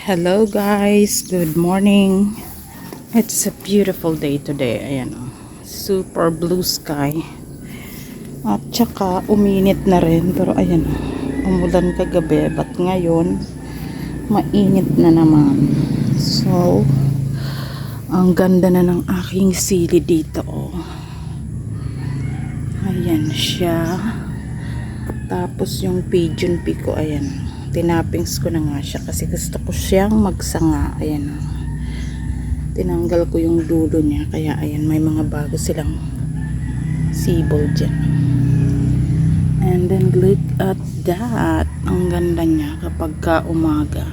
Hello guys, good morning. It's a beautiful day today. Ayan oh. Super blue sky. At saka uminit na rin. Pero ayan oh. Umulan kagabi. But ngayon, mainit na naman. So, ang ganda na ng aking sili dito oh. Ayan siya. Tapos yung pigeon pea ko, ayan. Tinappings ko na nga siya kasi gusto ko siyang magsanga. Ayan o. Tinanggal ko yung dulo niya. Kaya ayan, may mga bago silang sibol dyan. And then look at that. Ang ganda niya kapag ka umaga.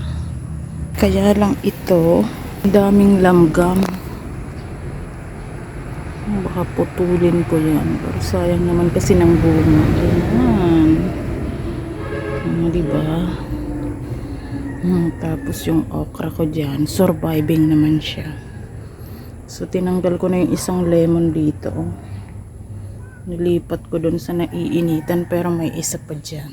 Kaya lang ito, daming langgam. Baka putulin ko yan. Pero sayang naman kasi ng bunga. Ayan. Diba? Tapos yung okra ko dyan, surviving naman siya. So tinanggal ko na yung isang lemon dito. Nilipat ko dun sa naiinitan pero may isa pa dyan.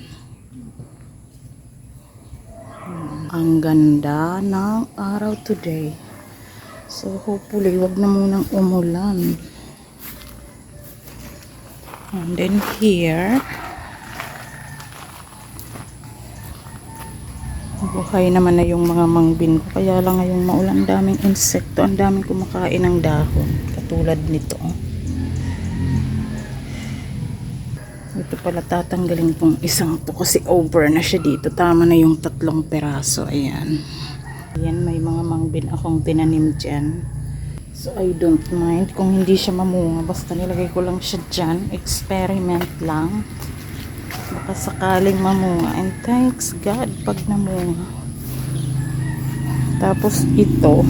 Ang ganda ng araw today. So hopefully wag na munang umulan. And then here, buhay naman na yung mga mangbin ko. Kaya lang ngayong maulan, daming insekto. Ang daming kumakain ng dahon. Katulad nito. Ito pala tatanggalin kong isang to kasi over na siya dito. Tama na yung 3 peraso. Ayan. Ayan, may mga mangbin akong tinanim dyan. So I don't mind kung hindi siya mamunga. Basta nilagay ko lang siya dyan. Experiment lang. Baka sakaling mamunga. And thanks God pag namunga. Tapos ito,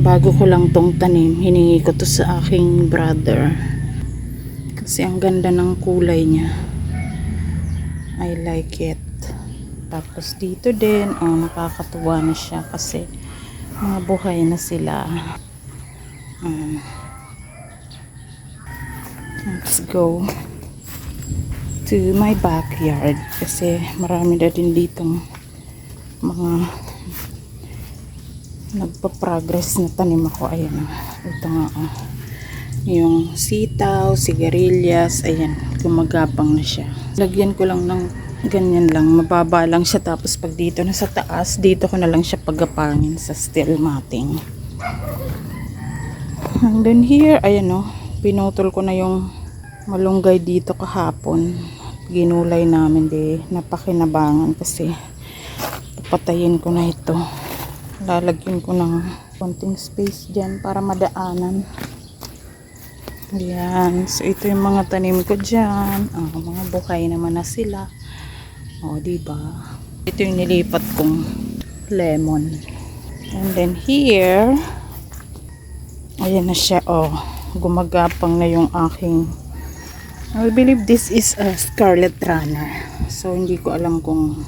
bago ko lang tong tanim, hiningi ko to sa aking brother. Kasi ang ganda ng kulay niya. I like it. Tapos dito din, nakakatuwa na siya kasi mga buhay na sila. Let's go to my backyard kasi marami na din ditong mga nagpa-progress na tanim ako. Ayan, ito nga yung sitaw, sigarilyas, ayan, gumagapang na siya. Lagyan ko lang ng ganyan lang, mababa lang siya. Tapos pag dito na sa taas, dito ko na lang siya pagapangin sa steel matting. And then here, ayan pinutol ko na yung malunggay dito kahapon. Ginulay namin, napakinabangan kasi papatayin ko na ito. Lalagyan ko ng konting space dyan para madaanan. Ayan, so ito yung mga tanim ko dyan. Mga buhay naman na sila. Diba? Ito yung nilipat kong lemon. And then here, ayan na siya. Gumagapang na yung aking, I believe this is a scarlet runner. So hindi ko alam kung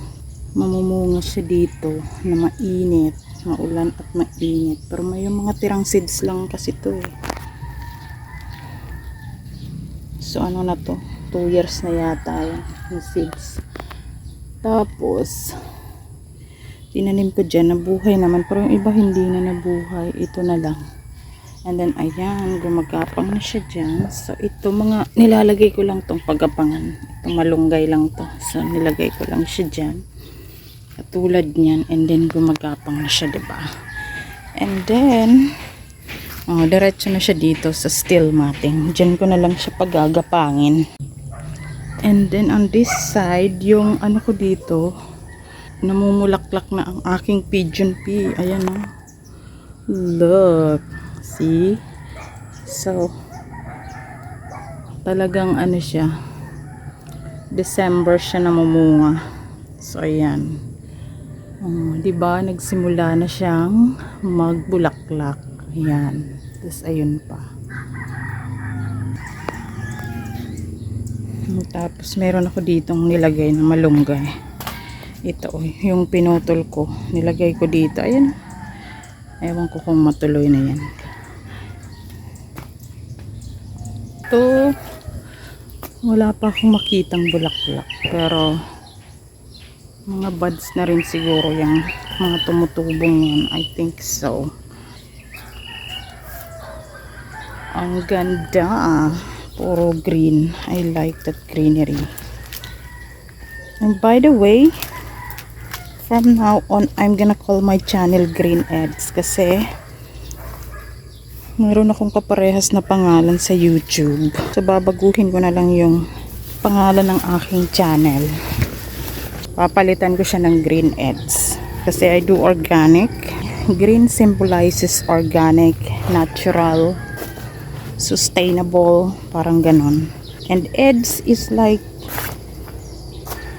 mamumunga siya dito na mainit, maulan at mainit. Pero may yung mga tirang seeds lang kasi to. So ano na to? 2 years na yata yung seeds. Tapos tinanim ko dyan, nabuhay naman. Pero yung iba hindi na nabuhay. Ito na lang. And then, ayan, gumagapang na siya dyan. So, ito mga, nilalagay ko lang tong pagapangan. Ito, malunggay lang to. So, nilagay ko lang siya dyan. Katulad niyan. And then, gumagapang na siya, diba? And then, diretso na siya dito sa steel matting. Dyan ko na lang siya pagagapangin. And then, on this side, yung ano ko dito, namumulaklak na ang aking pigeon pea. Ayan, Look. See? So, talagang ano siya, December siya namumunga. So, ayan. Diba? Nagsimula na siyang magbulaklak. Ayan. Tapos, ayun pa. Tapos, meron ako ditong nilagay na malunggay. Ito, yung pinutol ko. Nilagay ko dito. Ayan. Ewan ko kung matuloy na yan. Ito, wala pa akong makitang bulaklak. Pero, mga buds na rin siguro yung mga tumutubong yan. I think so. Ang ganda. Puro green. I like that greenery. And by the way, from now on, I'm gonna call my channel Green Eds kasi meron akong kaparehas na pangalan sa YouTube. So, babaguhin ko na lang yung pangalan ng aking channel. Papalitan ko siya ng Green Eds. Kasi I do organic. Green symbolizes organic, natural, sustainable, parang ganon. And Eds is like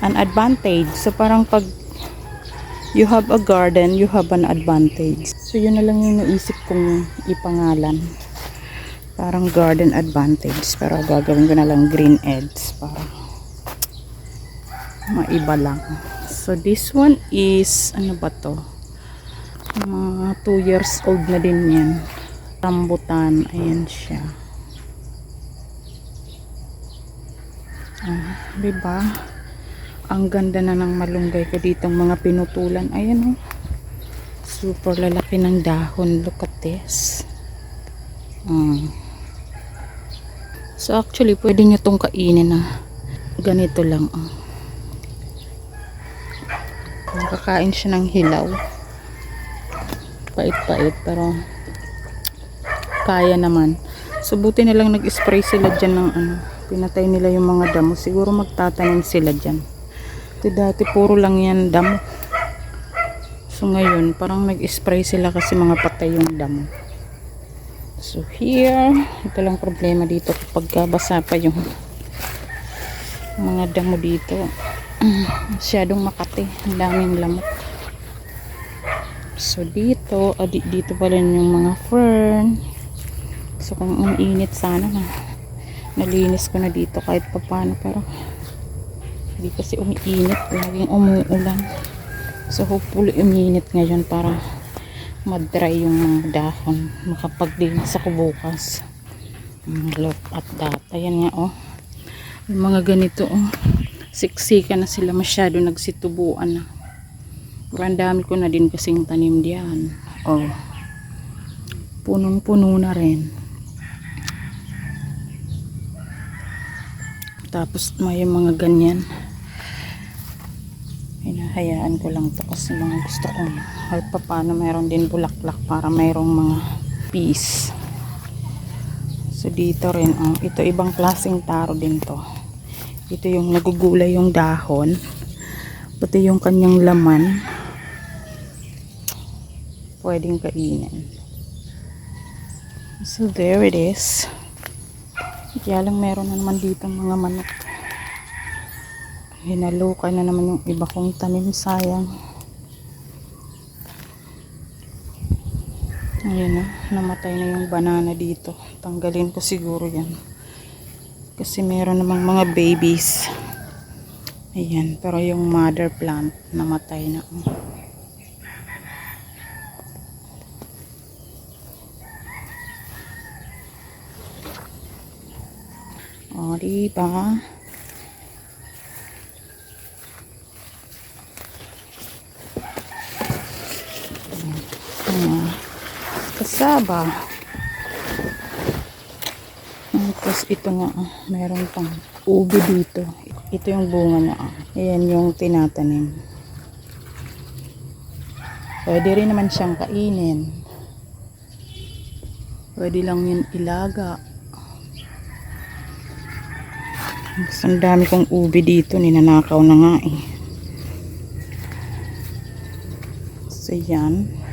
an advantage. So, parang pag you have a garden, you have an advantage. So, yun na lang yung naisip kong ipangalan. Parang garden advantage. Pero gagawin ko na lang Green Eds para maiba lang. So, this one is, ano ba to? 2 years old na din yan. Rambutan. Ayan siya. Diba? Ang ganda na ng malunggay ko ditong mga pinutulan. Ayan, oh. Super lalaki ng dahon. Look at this. So, actually, pwede nyo tong kainin na ganito lang, oh. Nakakain siya ng hilaw. Pait-pait, pero kaya naman. So, buti na lang nag-spray sila dyan ng ano. Pinatay nila yung mga damo. Siguro magtatanim sila dyan. Dati puro lang yan damo. So, ngayon, parang nag-spray sila kasi mga patay yung damo. So, here, ito lang problema dito kapag basa pa yung mga damo dito. Masyadong makati. Ang daming lamok. So, dito, dito pala yung mga fern. So, kung umiinit sana na nalinis ko na dito kahit pa paano, pero hindi kasi umiinit. Laging umuulan. So, hopefully umiinit ngayon para mag-dry yung mga dahon. Makapaglinis ako bukas. Look at that. Ayan nga, oh. Yung mga ganito, oh. Siksika na sila, masyado nagsitubuan na. Pero ang dami ko na din kasing tanim diyan. Oh. Punong-puno na rin. Tapos may mga ganyan. Hinahayaan ko lang to kasi mga gusto ko. Kahit pa paano mayroon din bulaklak para mayroong mga peace. So dito rin, oh. Ito ibang klaseng taro din to. Ito yung nagugulay yung dahon. Pati yung kanyang laman. Pwedeng kainin. So there it is. Kaya lang meron na naman dito mga manok. Hinalukan na naman yung iba kong tanim, sayang. Ayan na, namatay na yung banana dito. Tanggalin ko siguro yan. Kasi meron namang mga babies. Ayan, pero yung mother plant namatay na. O, diba? Kasaba. Tapos ito nga, meron pang ubi dito. Ito yung bunga niya. Ayan yung tinatanim. Pwede rin naman siyang kainin. Pwede lang yun ilaga. Ang dami kong ubi dito. Ninanakaw na nga eh. So yan.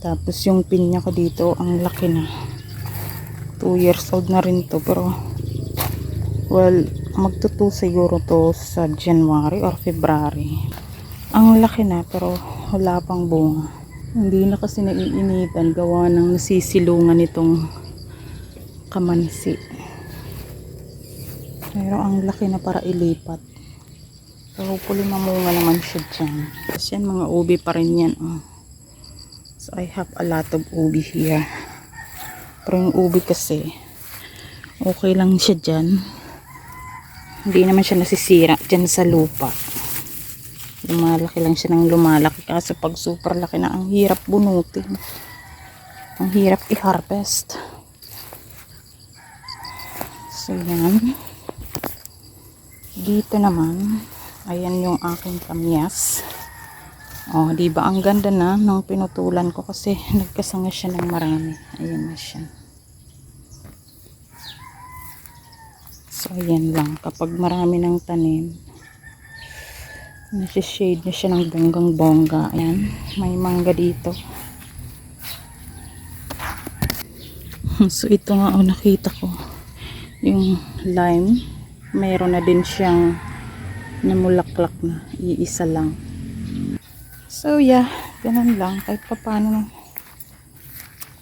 Tapos yung pinya ko dito, ang laki na. 2 years old na rin to, pero well, magtutu siguro to sa January or February. Ang laki na, pero wala pang bunga. Hindi na kasi naiinitan, gawa ng nasisilungan itong kamansi. Pero ang laki na para ilipat. So hopefully mamunga naman siya dyan. Kasi yan, mga ubi pa rin yan. So I have a lot of ubi here. Pero yung ubi kasi okay lang siya dyan. Hindi naman siya nasisira dyan sa lupa. lumalaki lang siya ng lumalaki, kaso pag super laki na ang hirap bunutin, ang hirap i-harvest. So yan, dito naman ayan yung aking kamyas. Oh, di ba ang ganda na nung pinutulan ko kasi nagkasanga siya ng marami. Ayan na siya. So ayan lang, kapag marami ng tanim, nasi-shade na siya ng bonggang bongga. Ayan, may mangga dito. So ito nga nakita ko yung lime, mayroon na din siyang namulaklak na, iisa lang. So yeah, ganun lang, kahit pa paano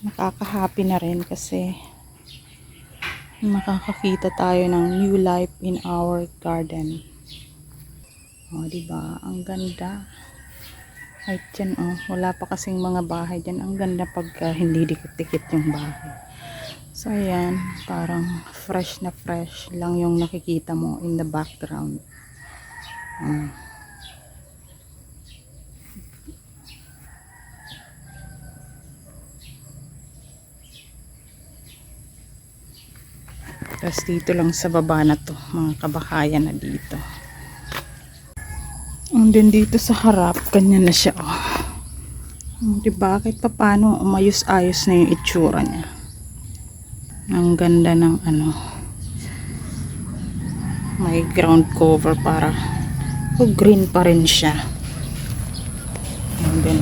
nakaka-happy na rin kasi makakakita tayo ng new life in our garden. Oh, diba? Ang ganda. Kahit dyan, wala pa kasing mga bahay dyan. Ang ganda pagka hindi dikit-dikit yung bahay. So ayan, parang fresh na fresh lang yung nakikita mo in the background. Tapos dito lang sa baba na to, mga kabakayan na dito. And then dito sa harap, ganyan na siya. Diba? Kahit pa paano, umayos-ayos na yung itsura niya. Ang ganda ng may ground cover para green pa rin siya. And then,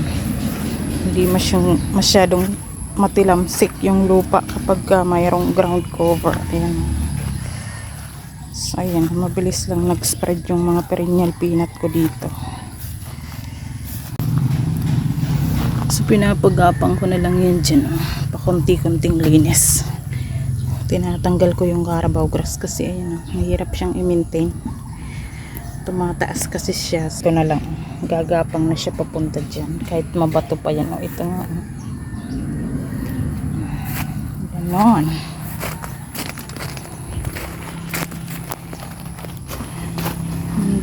hindi masyadong matilamsik yung lupa kapag mayroong ground cover. Ayan. So ayan, mabilis lang nag-spread yung mga perennial peanut ko dito. So pinapagapang ko na lang yan dyan, pakunti-kunting linis. Tinatanggal ko yung Carabao grass kasi ayan, mahirap siyang i-maintain. Tumataas kasi siya. So na lang, gagapang na siya papunta dyan kahit mabato pa yan. Ito nga, ganon.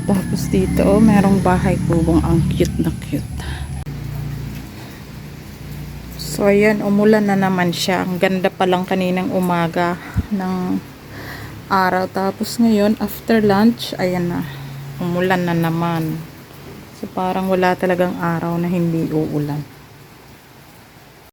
Tapos dito, merong bahay kubong, ang cute na cute. So ayan, umulan na naman siya. Ang ganda pa lang kaninang umaga ng araw. Tapos ngayon, after lunch, ayan na, umulan na naman. So parang wala talagang araw na hindi uulan.